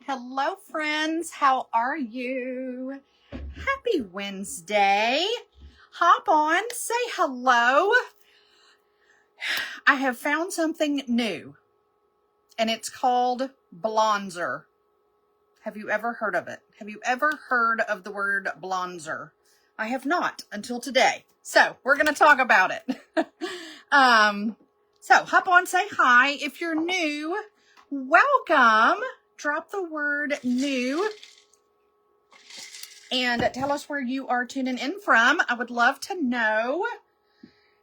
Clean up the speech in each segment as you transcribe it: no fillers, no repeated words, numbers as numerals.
Hello, friends. How are you? Happy Wednesday. Hop on, say hello. I have found something new, and it's called Blonzer. Have you ever heard of it? Have you ever heard of the word Blonzer? I have not until today. So we're going to talk about it. So hop on, say hi. If you're new, welcome. Drop the word new and tell us where you are tuning in from. I would love to know.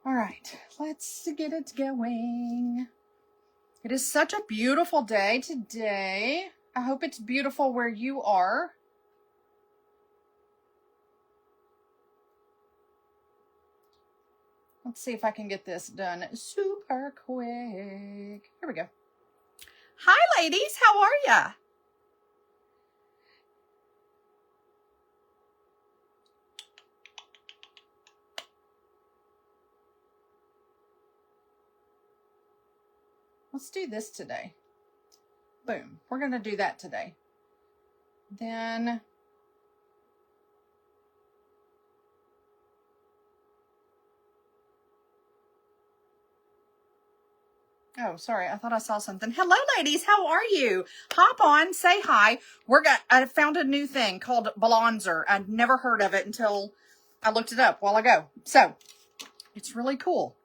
All right, let's get it going. It is such a beautiful day today. I hope it's beautiful where you are. Let's see if I can get this done super quick. Here we go. Hi, ladies. How are ya? Let's do this today. Boom. We're going to do that today. Then oh, sorry. I thought I saw something. Hello, ladies. How are you? Hop on. Say hi. I found a new thing called Blonzer. I'd never heard of it until I looked it up a while ago. So, it's really cool.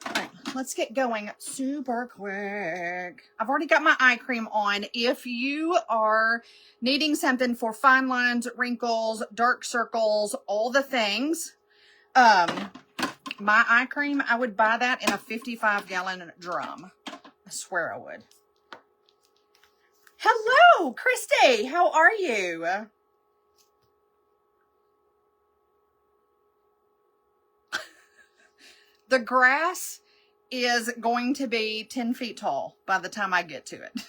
All right, let's get going super quick. I've already got my eye cream on. If you are needing something for fine lines, wrinkles, dark circles, all the things, my eye cream, I would buy that in a 55-gallon drum. I swear I would. Hello, Christy. How are you? The grass is going to be 10 feet tall by the time I get to it.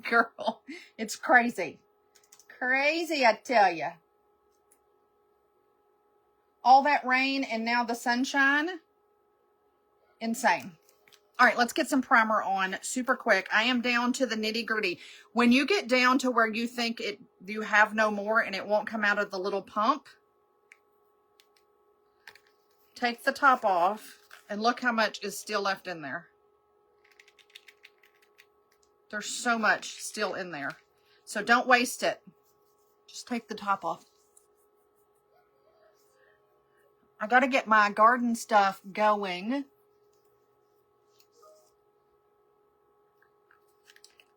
Girl, it's crazy. Crazy, I tell you. All that rain and now the sunshine. Insane. All right, let's get some primer on super quick. I am down to the nitty gritty. When you get down to where you think you have no more and it won't come out of the little pump, take the top off and look how much is still left in there. There's so much still in there. So don't waste it. Just take the top off. I got to get my garden stuff going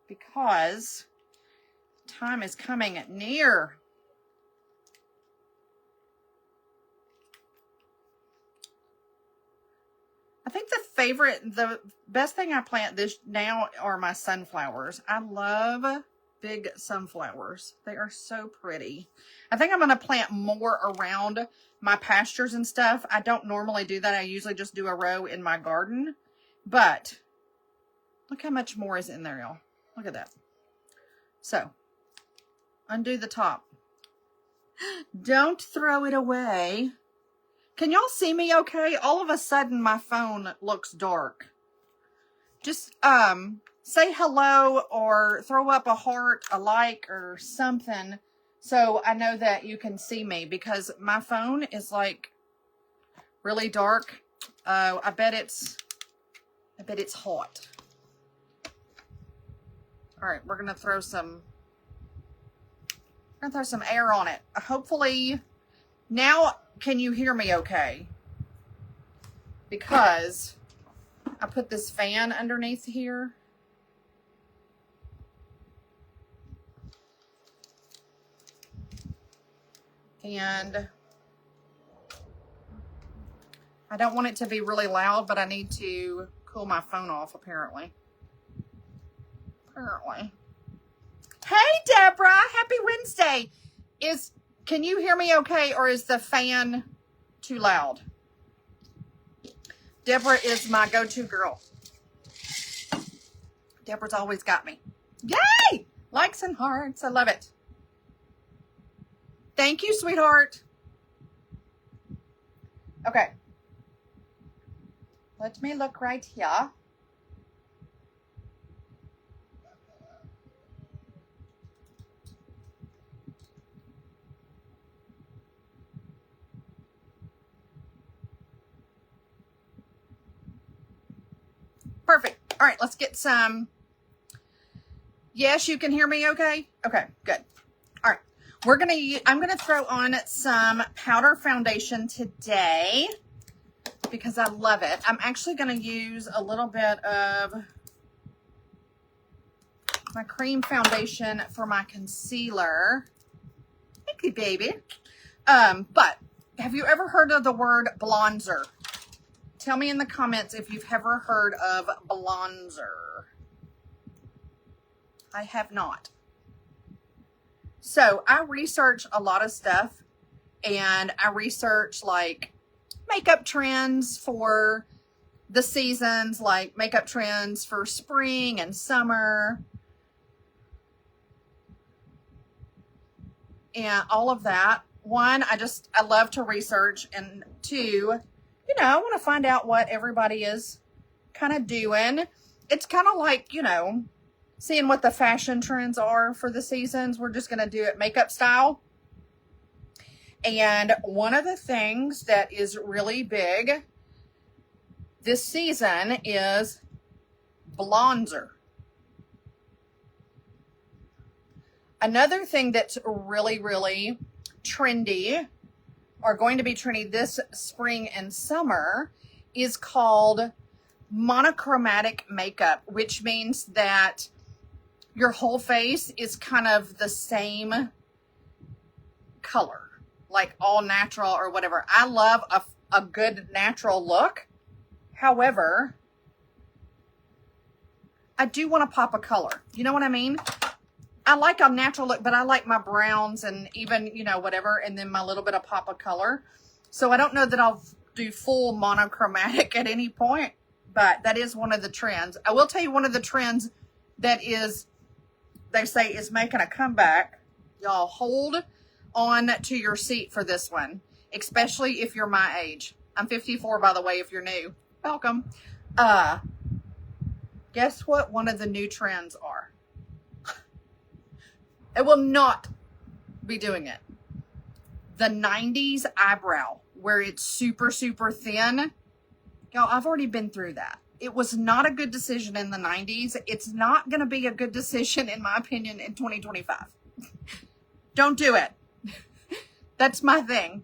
because time is coming near. I think the best thing I plant this now are my sunflowers. I love big sunflowers. They are so pretty. I think I'm going to plant more around my pastures and stuff. I don't normally do that. I usually just do a row in my garden. But look how much more is in there, y'all. Look at that. So, undo the top. Don't throw it away. Can y'all see me okay? All of a sudden, my phone looks dark. Just say hello or throw up a heart, a like, or something so I know that you can see me because my phone is like really dark. I bet it's hot. All right, we're gonna throw some air on it. Hopefully, now can you hear me okay? Because I put this fan underneath here. And I don't want it to be really loud, but I need to cool my phone off, apparently. Hey, Deborah. Happy Wednesday. Can you hear me okay, or is the fan too loud? Deborah is my go-to girl. Deborah's always got me. Yay! Likes and hearts. I love it. Thank you, sweetheart. Okay. Let me look right here. Perfect. All right, let's get some. Yes, you can hear me okay? Okay, good. All right. I'm going to throw on some powder foundation today because I love it. I'm actually going to use a little bit of my cream foundation for my concealer. Thank you, baby. But have you ever heard of the word Blonzer? Tell me in the comments if you've ever heard of Blonzer. I have not. So I research a lot of stuff, and I research like makeup trends for the seasons, like makeup trends for spring and summer and all of that. One, I love to research, and two, I want to find out what everybody is kind of doing. It's kind of like, seeing what the fashion trends are for the seasons. We're just going to do it makeup style. And one of the things that is really big this season is Blonzer. Another thing that's really, really trendy, or going to be trendy this spring and summer, is called monochromatic makeup, which means that your whole face is kind of the same color, like all natural or whatever. I love a good natural look. However, I do want to pop a color. You know what I mean? I like a natural look, but I like my browns and even, whatever, and then my little bit of pop of color. So I don't know that I'll do full monochromatic at any point, but that is one of the trends. I will tell you one of the trends that they say is making a comeback. Y'all hold on to your seat for this one, especially if you're my age. I'm 54, by the way, if you're new. Welcome. Guess what one of the new trends are? I will not be doing it. The 90s eyebrow, where it's super, super thin. Y'all, I've already been through that. It was not a good decision in the 90s. It's not going to be a good decision, in my opinion, in 2025. Don't do it. That's my thing.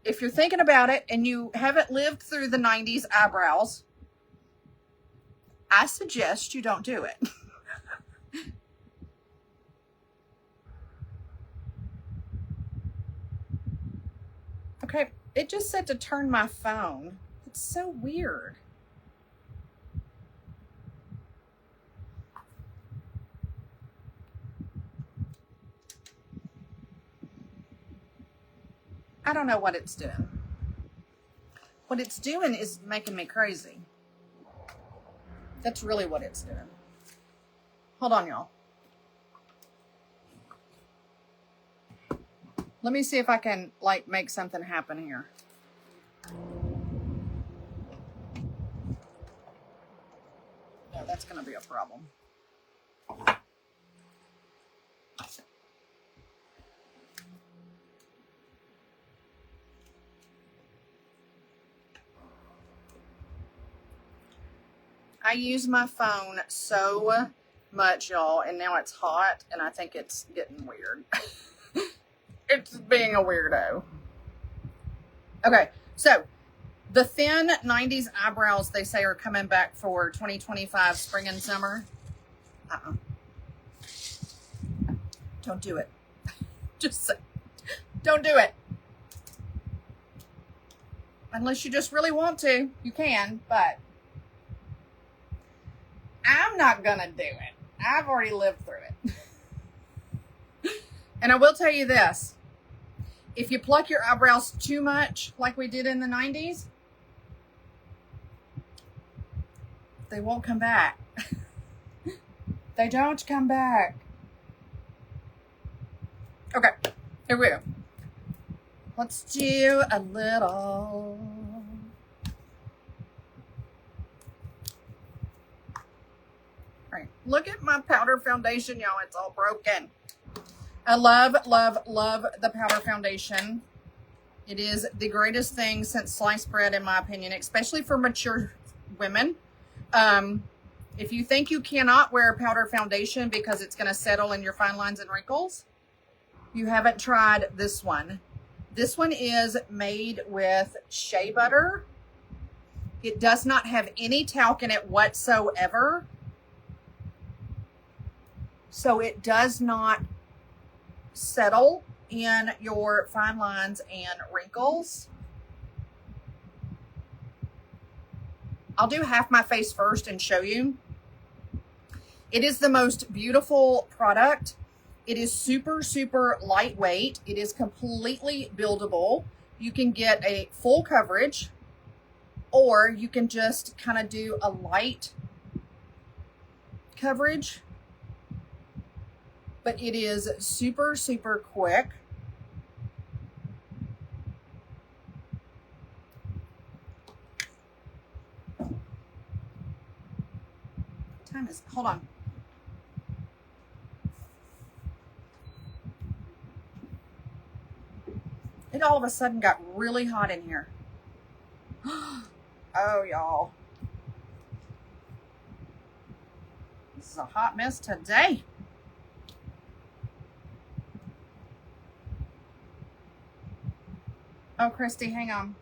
If you're thinking about it and you haven't lived through the 90s eyebrows, I suggest you don't do it. Okay, it just said to turn my phone. It's so weird. I don't know what it's doing. What it's doing is making me crazy. That's really what it's doing. Hold on, y'all. Let me see if I can, make something happen here. No, that's going to be a problem. I use my phone so much, y'all, and now it's hot, and I think it's getting weird. It's being a weirdo. Okay, so the thin 90s eyebrows, they say, are coming back for 2025 spring and summer. Don't do it. Just say, don't do it. Unless you just really want to, you can, but I'm not gonna do it. I've already lived through it. And I will tell you this. If you pluck your eyebrows too much, like we did in the 90s, they won't come back. They don't come back. Okay, here we go. Let's do a little. All right, look at my powder foundation, y'all. It's all broken. I love, love, love the powder foundation. It is the greatest thing since sliced bread, in my opinion, especially for mature women. If you think you cannot wear a powder foundation because it's going to settle in your fine lines and wrinkles, you haven't tried this one. This one is made with shea butter. It does not have any talc in it whatsoever. So it does not settle in your fine lines and wrinkles. I'll do half my face first and show you. It is the most beautiful product. It is super, super lightweight. It is completely buildable. You can get a full coverage, or you can just kind of do a light coverage. But it is super, super quick. Time is, hold on. It all of a sudden got really hot in here. Oh, y'all. This is a hot mess today. Oh, Christy, hang on.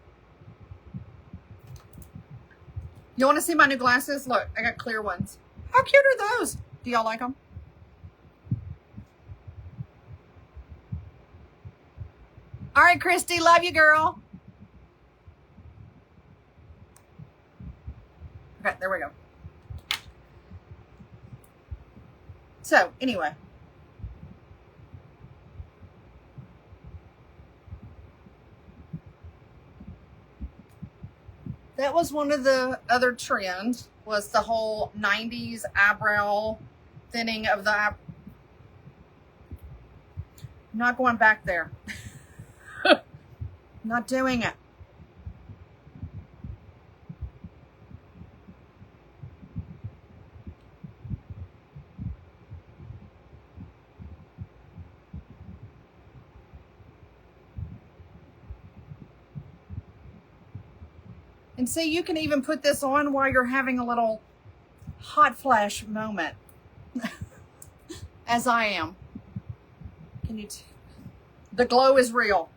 You want to see my new glasses? Look, I got clear ones. How cute are those? Do y'all like them? All right, Christy, love you, girl. Okay, there we go. So, anyway. That was one of the other trends, was the whole 90s eyebrow thinning of the eyebrow. Not going back there. Not doing it. And see, you can even put this on while you're having a little hot flash moment. As I am. Can you the glow is real.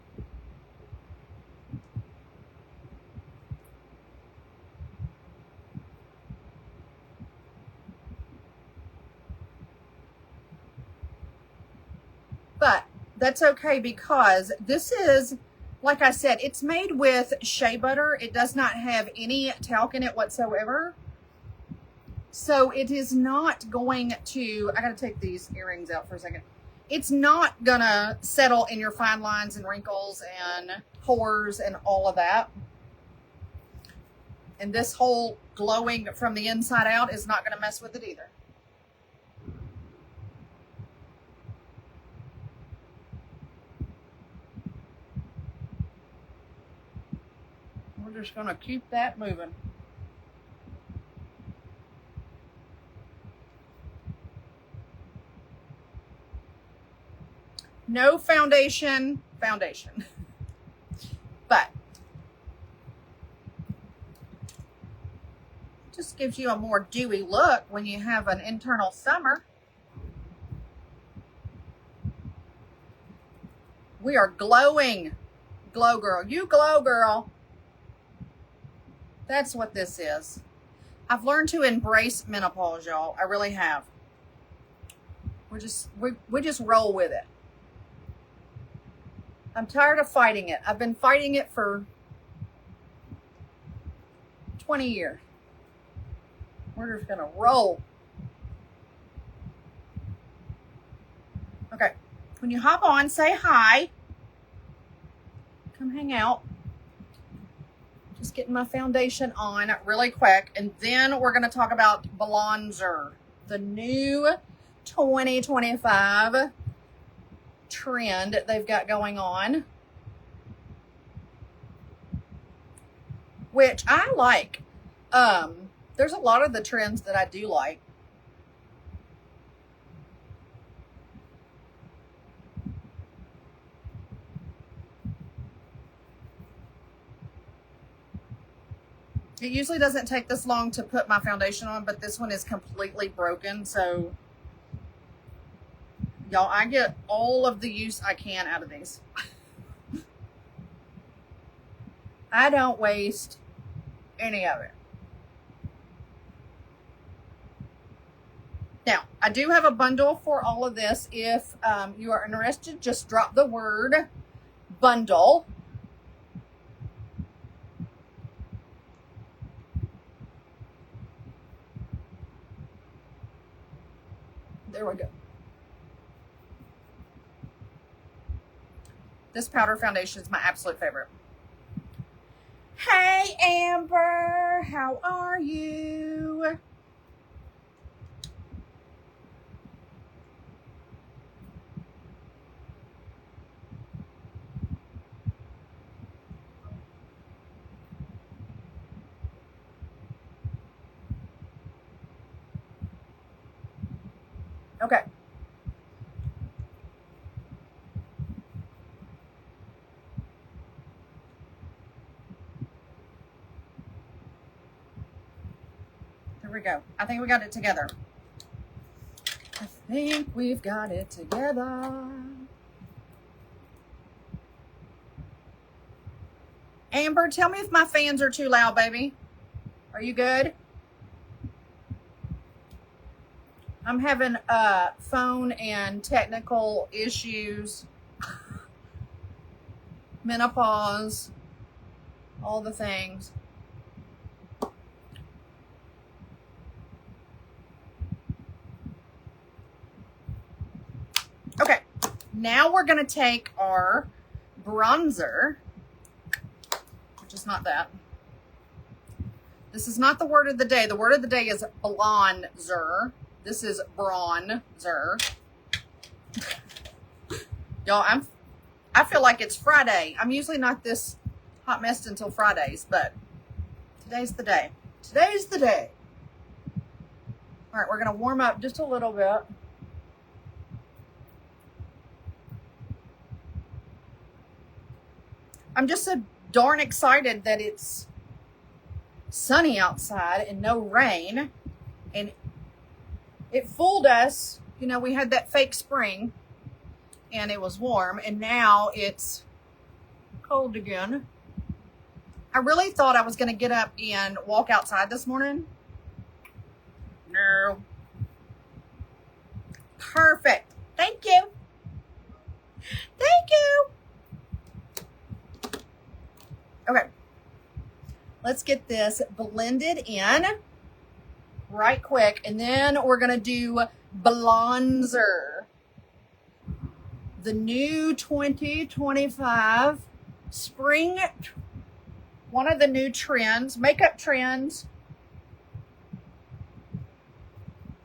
But that's okay, because this is, like I said, it's made with shea butter. It does not have any talc in it whatsoever. So it is not going to, I got to take these earrings out for a second. It's not going to settle in your fine lines and wrinkles and pores and all of that. And this whole glowing from the inside out is not going to mess with it either. We're just going to keep that moving. No foundation. But just gives you a more dewy look when you have an internal summer. We are glowing. Glow girl. You glow, girl. That's what this is. I've learned to embrace menopause, y'all. I really have. We just roll with it. I'm tired of fighting it. I've been fighting it for 20 years. We're just going to roll. Okay. When you hop on, say hi. Come hang out. Just getting my foundation on really quick. And then we're going to talk about Blonzer, the new 2025 trend they've got going on, which I like. There's a lot of the trends that I do like. It usually doesn't take this long to put my foundation on, but this one is completely broken. So, y'all, I get all of the use I can out of these. I don't waste any of it. Now, I do have a bundle for all of this. If you are interested, just drop the word bundle. There we go. This powder foundation is my absolute favorite. Hey, Amber, how are you? Okay. Here we go. I think we got it together. I think we've got it together. Amber, tell me if my fans are too loud, baby. Are you good? I'm having phone and technical issues. Menopause. All the things. Okay, now we're going to take our bronzer, which is not that. This is not the word of the day. The word of the day is blonzer. This is bronzer. Y'all, I feel like it's Friday. I'm usually not this hot mess until Fridays, but today's the day. Today's the day. All right, we're going to warm up just a little bit. I'm just so darn excited that it's sunny outside and no rain. And it fooled us. You know, we had that fake spring and it was warm, and now it's cold again. I really thought I was going to get up and walk outside this morning. No. Perfect. Thank you. Thank you. Okay, let's get this blended in right quick, and then we're going to do Blonzer. The new 2025 spring, one of the new trends, makeup trends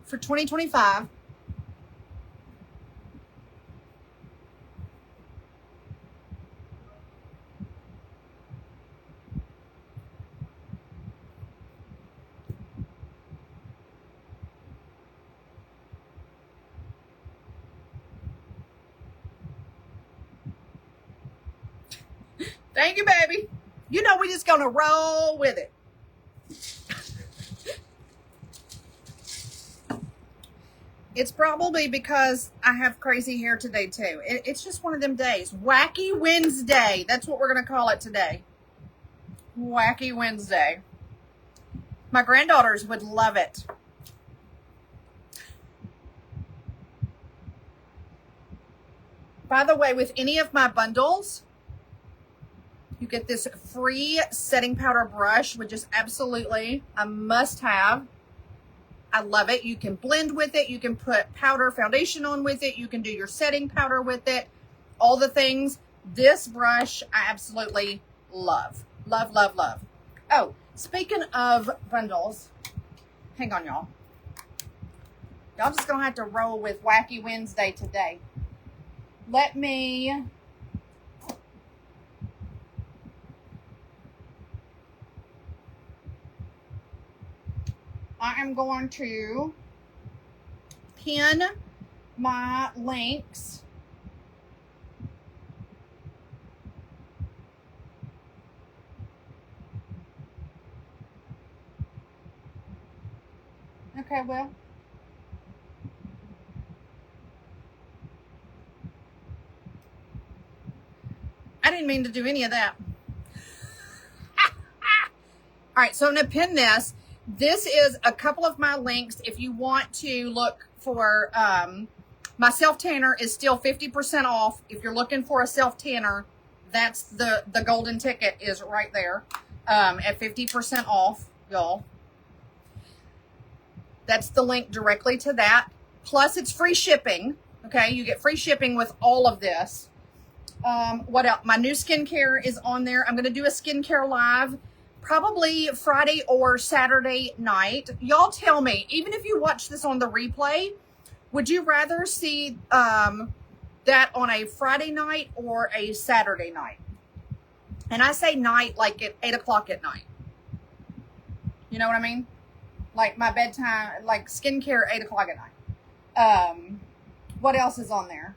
for 2025. Thank you, baby. You know we're just going to roll with it. It's probably because I have crazy hair today, too. It's just one of them days. Wacky Wednesday. That's what we're going to call it today. Wacky Wednesday. My granddaughters would love it. By the way, with any of my bundles, you get this free setting powder brush, which is absolutely a must-have. I love it. You can blend with it. You can put powder foundation on with it. You can do your setting powder with it. All the things. This brush, I absolutely love. Love, love, love. Oh, speaking of bundles, hang on, y'all. Y'all just going to have to roll with Wacky Wednesday today. Let me... I am going to pin my links Okay, Will. I didn't mean to do any of that. All right, so I'm going to pin this. This is a couple of my links. If you want to look for, my self-tanner is still 50% off. If you're looking for a self-tanner, that's the golden ticket is right there at 50% off, y'all. That's the link directly to that. Plus, it's free shipping. Okay, you get free shipping with all of this. What else? My new skincare is on there. I'm going to do a skincare live probably Friday or Saturday night. Y'all tell me, even if you watch this on the replay, would you rather see that on a Friday night or a Saturday night? And I say night like at 8 o'clock at night. You know what I mean? Like my bedtime, like skincare, 8 o'clock at night. What else is on there?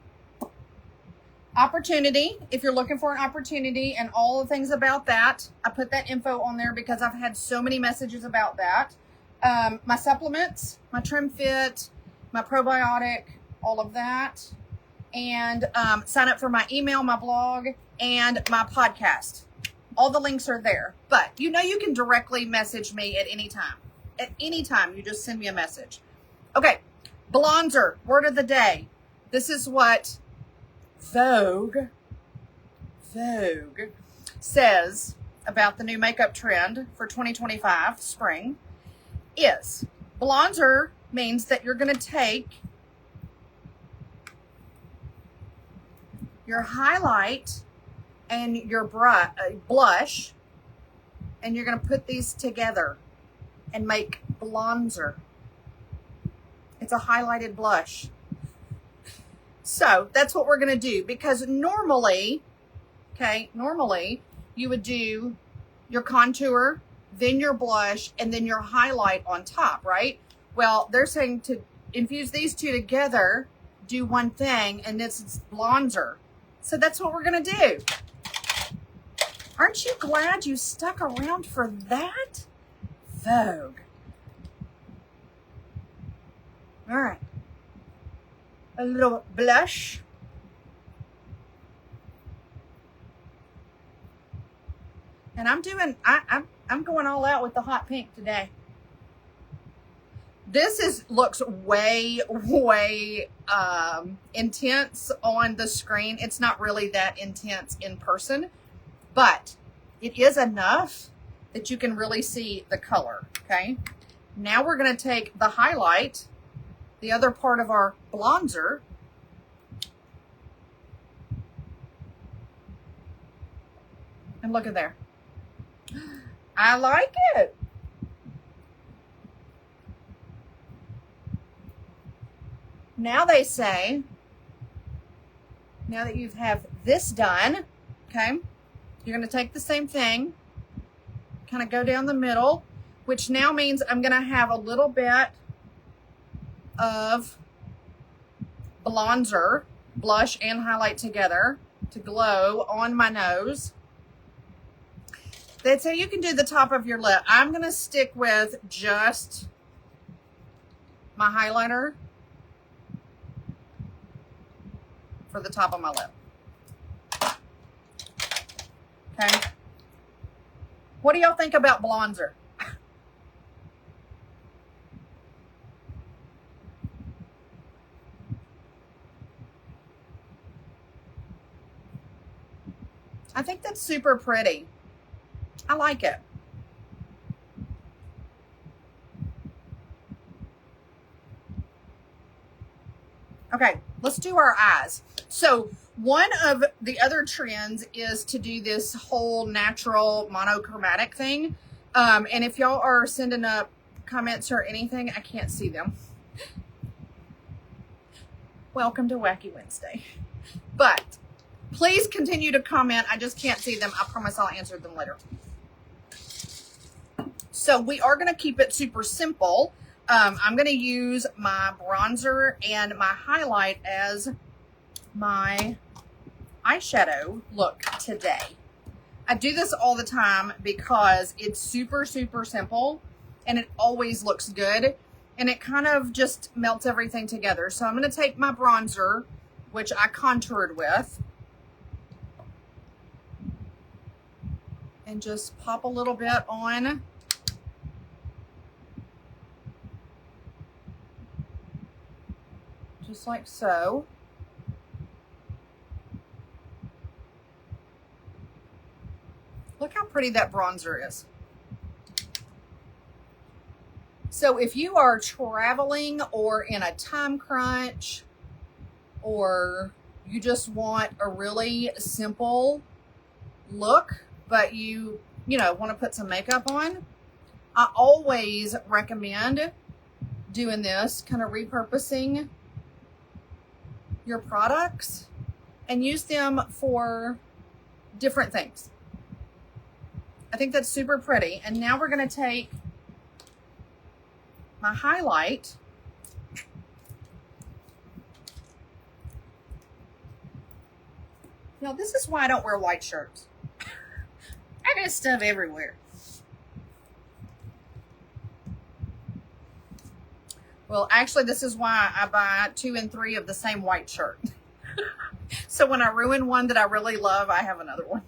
Opportunity, if you're looking for an opportunity and all the things about that, I put that info on there because I've had so many messages about that. My supplements, my Trim Fit, my probiotic, all of that. And sign up for my email, my blog, and my podcast. All the links are there. But you know you can directly message me at any time. At any time, you just send me a message. Okay, Blonzer, word of the day. This is what Vogue says about the new makeup trend for 2025 spring is Blonzer means that you're going to take your highlight and your blush and you're going to put these together and make Blonzer. It's a highlighted blush. So that's what we're going to do because normally you would do your contour, then your blush, and then your highlight on top, right? Well, they're saying to infuse these two together, do one thing, and this is Blonzer. So that's what we're going to do. Aren't you glad you stuck around for that? Vogue. All right. A little blush. And I'm going all out with the hot pink today. This looks way intense on the screen. It's not really that intense in person, but it is enough that you can really see the color, okay? Now we're going to take the highlight, the other part of our Blonzer, and look at there. I like it. Now they say, now that you have this done, okay, you're going to take the same thing, kind of go down the middle, which now means I'm going to have a little bit of Blonzer, blush and highlight together to glow on my nose. That's how you can do the top of your lip. I'm going to stick with just my highlighter for the top of my lip. Okay. What do y'all think about Blonzer? I think that's super pretty. I like it. Okay, let's do our eyes. So one of the other trends is to do this whole natural monochromatic thing. And if y'all are sending up comments or anything, I can't see them. Welcome to Wacky Wednesday. But please continue to comment. I just can't see them. I promise I'll answer them later. So we are going to keep it super simple. I'm going to use my bronzer and my highlight as my eyeshadow look today. I do this all the time because it's super simple and it always looks good. and it kind of just melts everything together. So I'm going to take my bronzer, which I contoured with, and just pop a little bit on. Just like so. Look how pretty that bronzer is. So if you are traveling or in a time crunch, or you just want a really simple look, but you want to put some makeup on, I always recommend doing this, kind of repurposing your products and use them for different things. I think that's super pretty. And now we're going to take my highlight Now, this is why I don't wear white shirts. I got stuff everywhere. Well, actually, this is why I buy 2 and 3 of the same white shirt. So when I ruin one that I really love, I have another one.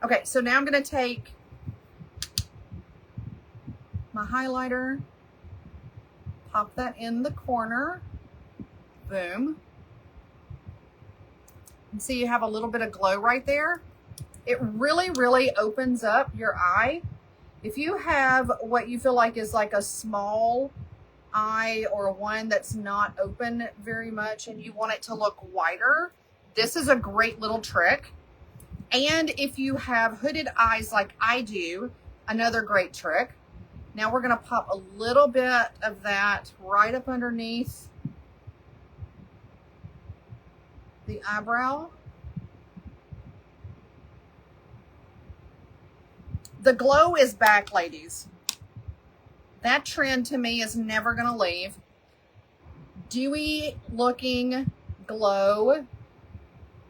Okay, so now I'm going to take my highlighter, pop that in the corner. Boom. And see, you have a little bit of glow right there. It really, really opens up your eye. If you have what you feel like is like a small eye or one that's not open very much and you want it to look wider, this is a great little trick. And if you have hooded eyes like I do, another great trick. Now we're going to pop a little bit of that right up underneath the eyebrow. The glow is back, ladies. That trend to me is never going to leave. Dewy looking glow,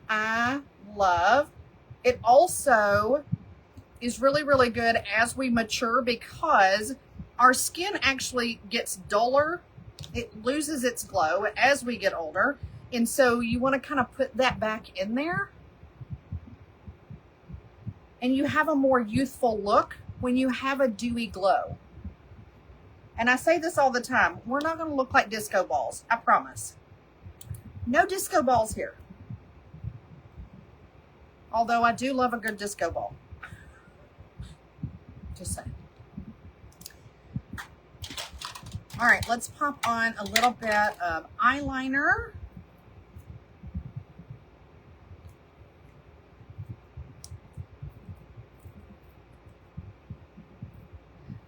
I love. It also is really, really good as we mature because our skin actually gets duller. It loses its glow as we get older. And so you want to kind of put that back in there. And you have a more youthful look when you have a dewy glow. And I say this all the time. We're not going to look like disco balls. I promise. No disco balls here. Although I do love a good disco ball. Just saying. All right, let's pop on a little bit of eyeliner.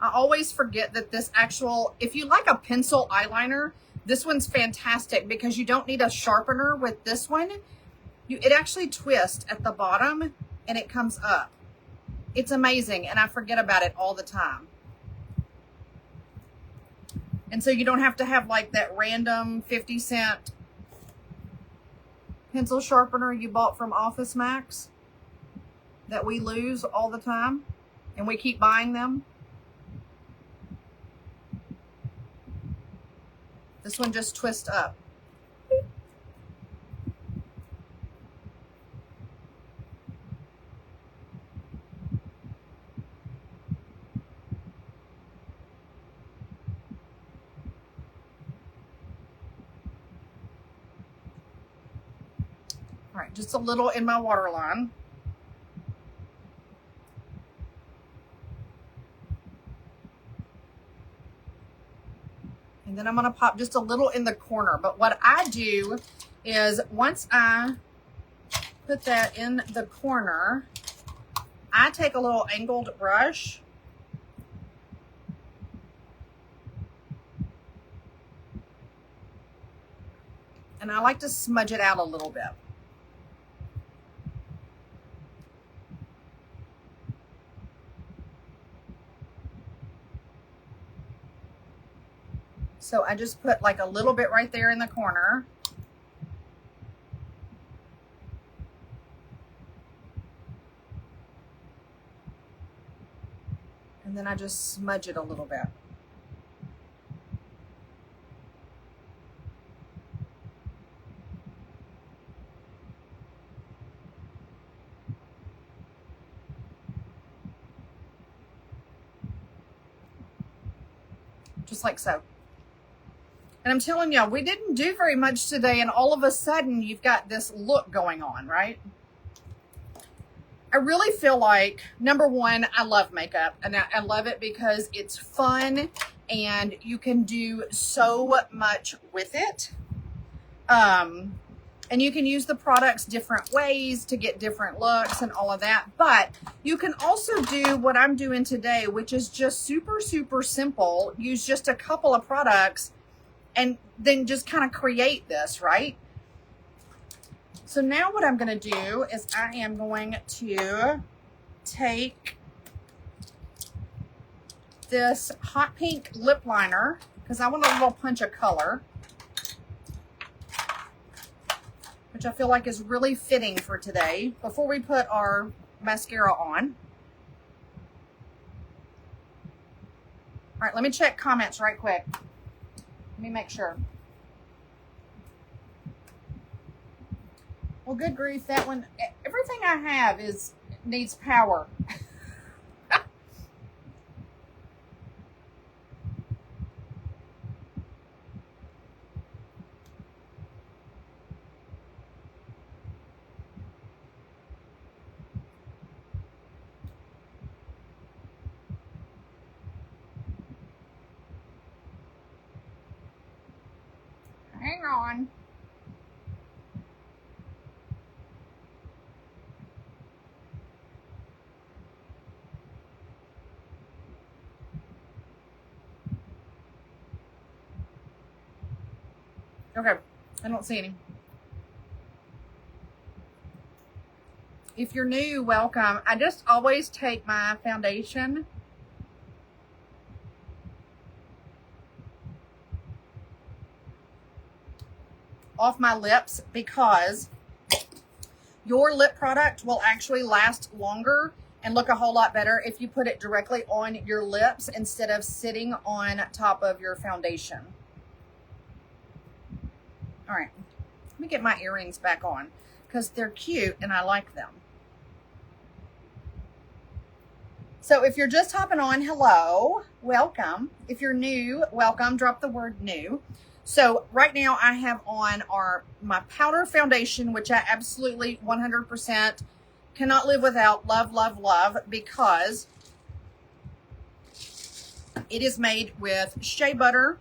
I always forget that this actual, if you like a pencil eyeliner, this one's fantastic because you don't need a sharpener with this one. It actually twists at the bottom and it comes up. It's amazing, and I forget about it all the time. And so you don't have to have like that random 50-cent pencil sharpener you bought from Office Max that we lose all the time and we keep buying them. This one just twists up. All right, just a little in my waterline. And then I'm going to pop just a little in the corner. But what I do is once I put that in the corner, I take a little angled brush and I like to smudge it out a little bit. So I just put like a little bit right there in the corner. And then I just smudge it a little bit. just like so. And I'm telling y'all, we didn't do very much today, and all of a sudden you've got this look going on, right? I really feel like, number one, I love makeup, and I love it because it's fun and you can do so much with it. And you can use the products different ways to get different looks and all of that. But you can also do what I'm doing today, which is just super, super simple. Use just a couple of products and then just kind of create this, right? So now what I'm going to do is I am going to take this hot pink lip liner because I want a little punch of color, which I feel like is really fitting for today before we put our mascara on. All right, let me check comments right quick. Let me make sure. Well, good grief, that one, everything I have needs power. Hang on. Okay, I don't see any. If you're new, welcome. I just always take my foundation off my lips because your lip product will actually last longer and look a whole lot better if you put it directly on your lips instead of sitting on top of your foundation. All right, let me get my earrings back on because they're cute and I like them. So if you're just hopping on, hello, welcome. If you're new, welcome. Drop the word new. So right now I have on my powder foundation, which I absolutely 100% cannot live without. Love, love, love, because it is made with shea butter,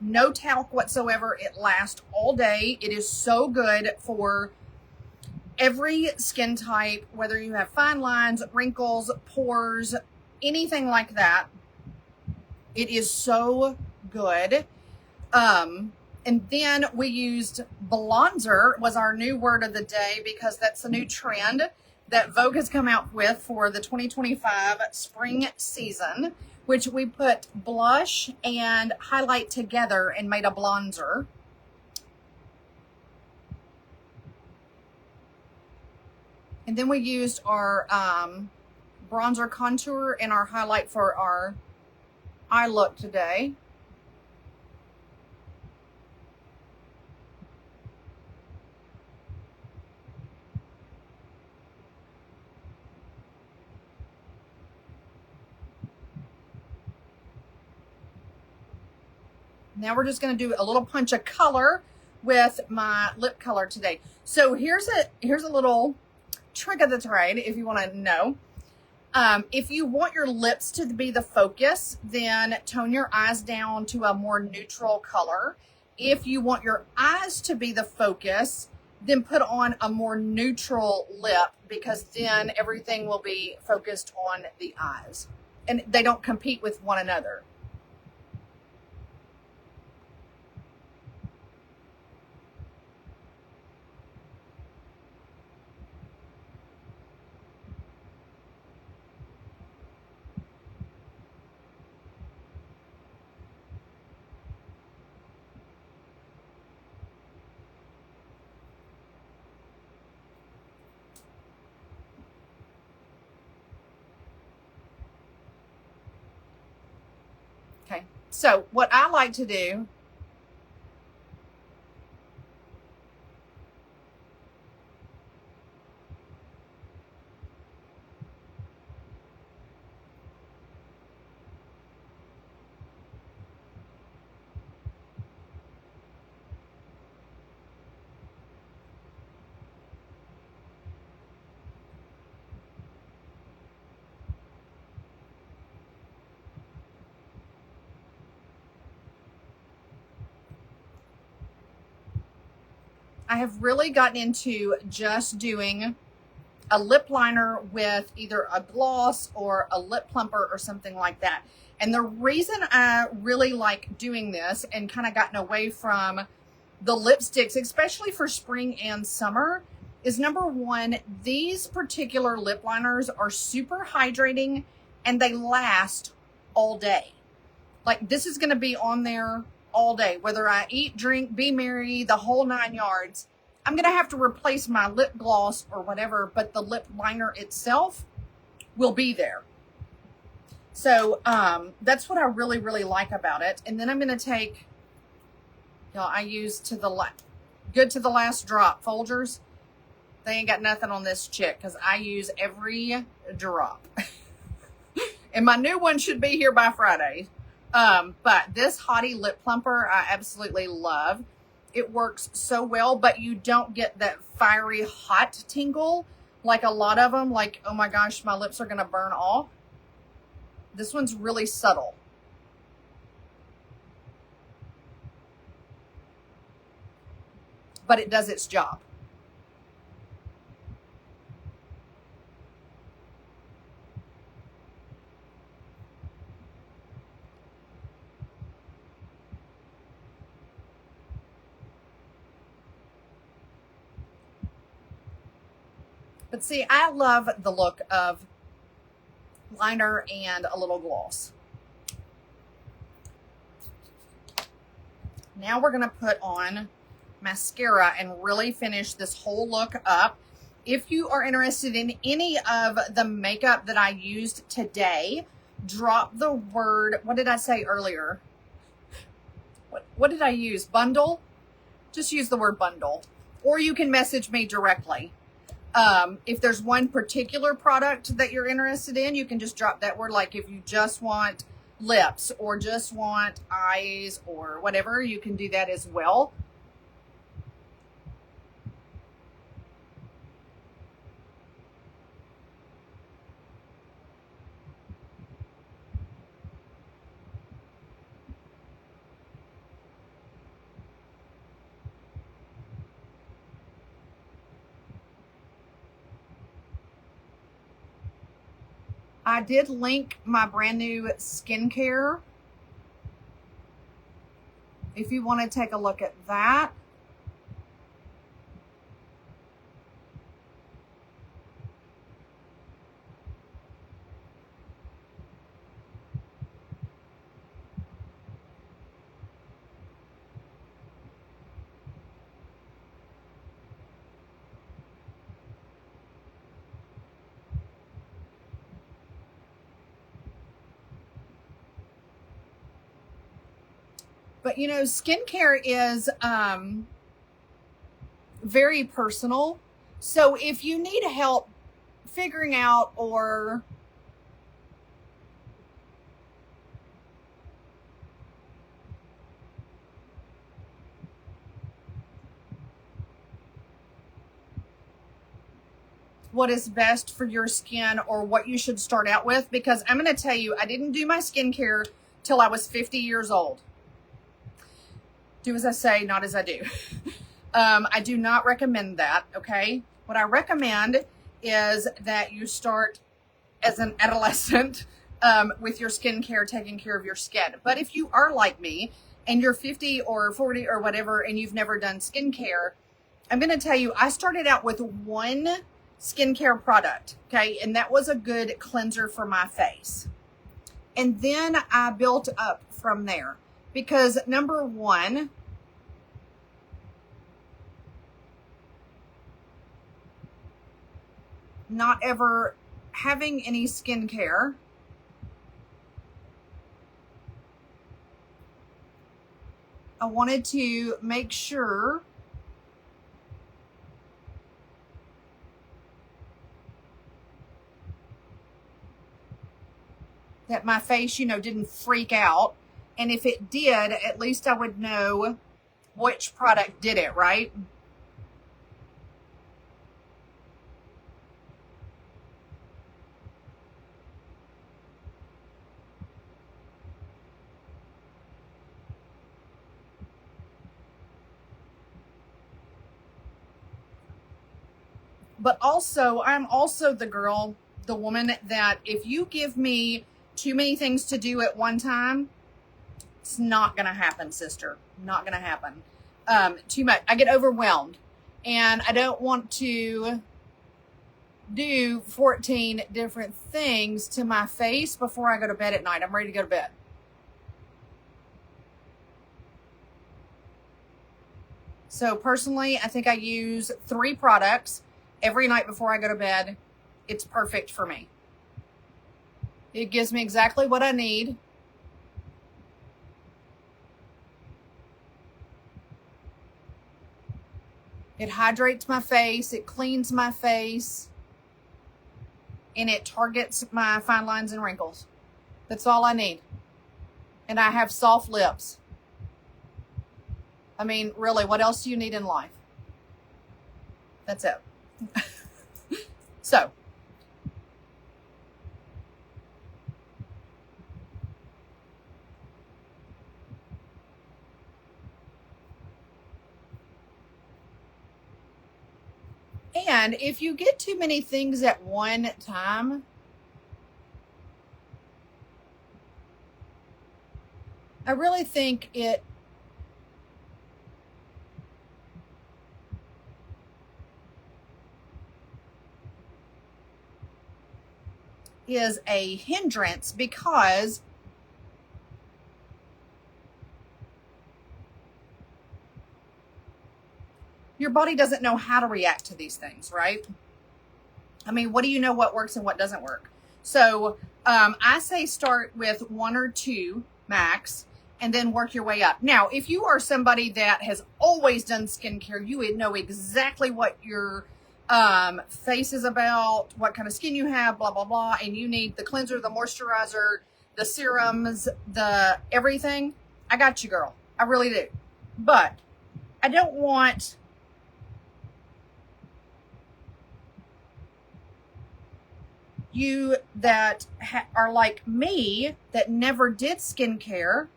no talc whatsoever. It lasts all day. It is so good for every skin type, whether you have fine lines, wrinkles, pores, anything like that. It is so good. And then we used Blonzer, was our new word of the day, because that's the new trend that Vogue has come out with for the 2025 spring season, which we put blush and highlight together and made a Blonzer. And then we used our bronzer contour and our highlight for our eye look today. Now we're just going to do a little punch of color with my lip color today. So here's a little trick of the trade if you want to know. If you want your lips to be the focus, then tone your eyes down to a more neutral color. If you want your eyes to be the focus, then put on a more neutral lip, because then everything will be focused on the eyes and they don't compete with one another. Okay, so what I like to do, I have really gotten into just doing a lip liner with either a gloss or a lip plumper or something like that. And the reason I really like doing this and kind of gotten away from the lipsticks, especially for spring and summer, is number one, these particular lip liners are super hydrating and they last all day. Like, this is going to be on there all day, whether I eat, drink, be merry, the whole 9 yards. I'm going to have to replace my lip gloss or whatever, but the lip liner itself will be there. So that's what I really, really like about it. And then I'm going to take, y'all, I use good to the last drop Folgers. They ain't got nothing on this chick because I use every drop. And my new one should be here by Friday. But this Hottie Lip Plumper, I absolutely love. It works so well, but you don't get that fiery hot tingle like a lot of them. Like, oh my gosh, my lips are going to burn off. This one's really subtle. But it does its job. But see, I love the look of liner and a little gloss. Now we're going to put on mascara and really finish this whole look up. If you are interested in any of the makeup that I used today, drop the word, what did I say earlier? What did I use? Bundle? Just use the word bundle. Or you can message me directly. If there's one particular product that you're interested in, you can just drop that word. Like if you just want lips or just want eyes or whatever, you can do that as well. I did link my brand new skincare if you want to take a look at that. But you know, skincare is very personal. So if you need help figuring out or what is best for your skin or what you should start out with, because I'm going to tell you, I didn't do my skincare till I was 50 years old. Do as I say, not as I do. I do not recommend that, okay? What I recommend is that you start as an adolescent with your skincare, taking care of your skin. But if you are like me and you're 50 or 40 or whatever and you've never done skincare, I'm going to tell you, I started out with one skincare product, okay? And that was a good cleanser for my face. And then I built up from there. Because number one, not ever having any skincare, I wanted to make sure that my face, you know, didn't freak out. And if it did, at least I would know which product did it, right? But also, I'm also the girl, the woman that if you give me too many things to do at one time, it's not going to happen, sister. Not going to happen. Too much. I get overwhelmed. And I don't want to do 14 different things to my face before I go to bed at night. I'm ready to go to bed. So personally, I think I use 3 products every night before I go to bed. It's perfect for me. It gives me exactly what I need. It hydrates my face. It cleans my face. And it targets my fine lines and wrinkles. That's all I need. And I have soft lips. I mean, really, what else do you need in life? That's it. So. And if you get too many things at one time, I really think it is a hindrance because your body doesn't know how to react to these things, right? I mean, what do you know what works and what doesn't work? So I say start with 1 or 2 max and then work your way up. Now, if you are somebody that has always done skincare, you would know exactly what your face is about, what kind of skin you have, blah, blah, blah. And you need the cleanser, the moisturizer, the serums, the everything. I got you, girl. I really do. But I don't want you that are like me that never did skincare.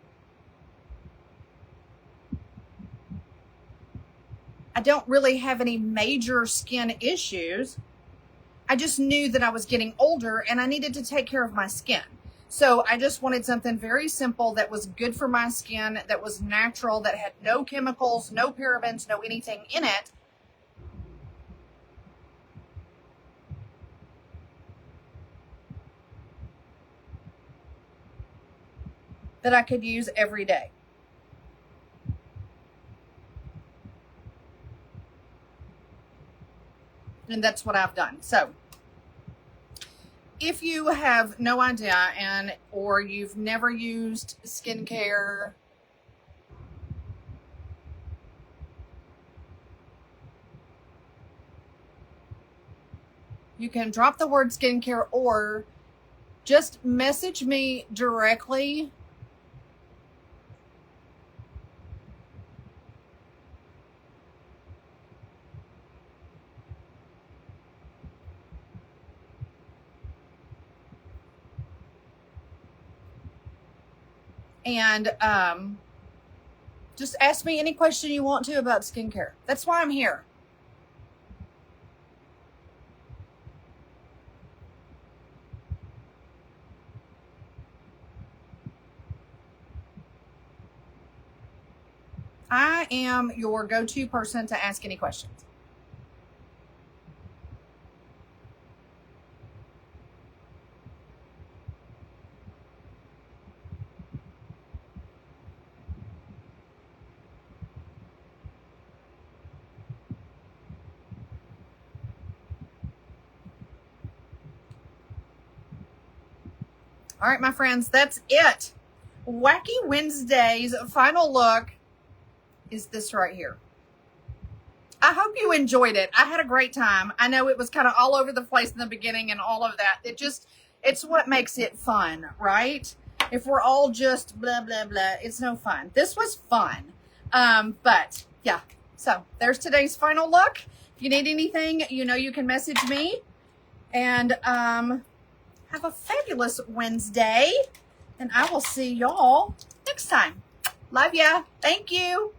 I don't really have any major skin issues. I just knew that I was getting older and I needed to take care of my skin. So I just wanted something very simple that was good for my skin, that was natural, that had no chemicals, no parabens, no anything in it. That I could use every day. And that's what I've done. So if you have no idea or you've never used skincare, you can drop the word skincare or just message me directly. And just ask me any question you want to about skincare. That's why I'm here. I am your go-to person to ask any questions. All right, my friends, that's it. Wacky Wednesday's final look is this right here. I hope you enjoyed it. I had a great time. I know it was kind of all over the place in the beginning and all of that. It's what makes it fun, right? If we're all just blah, blah, blah, it's no fun. This was fun. But yeah, so there's today's final look. If you need anything, you know you can message me. And have a fabulous Wednesday. And I will see y'all next time. Love ya. Thank you.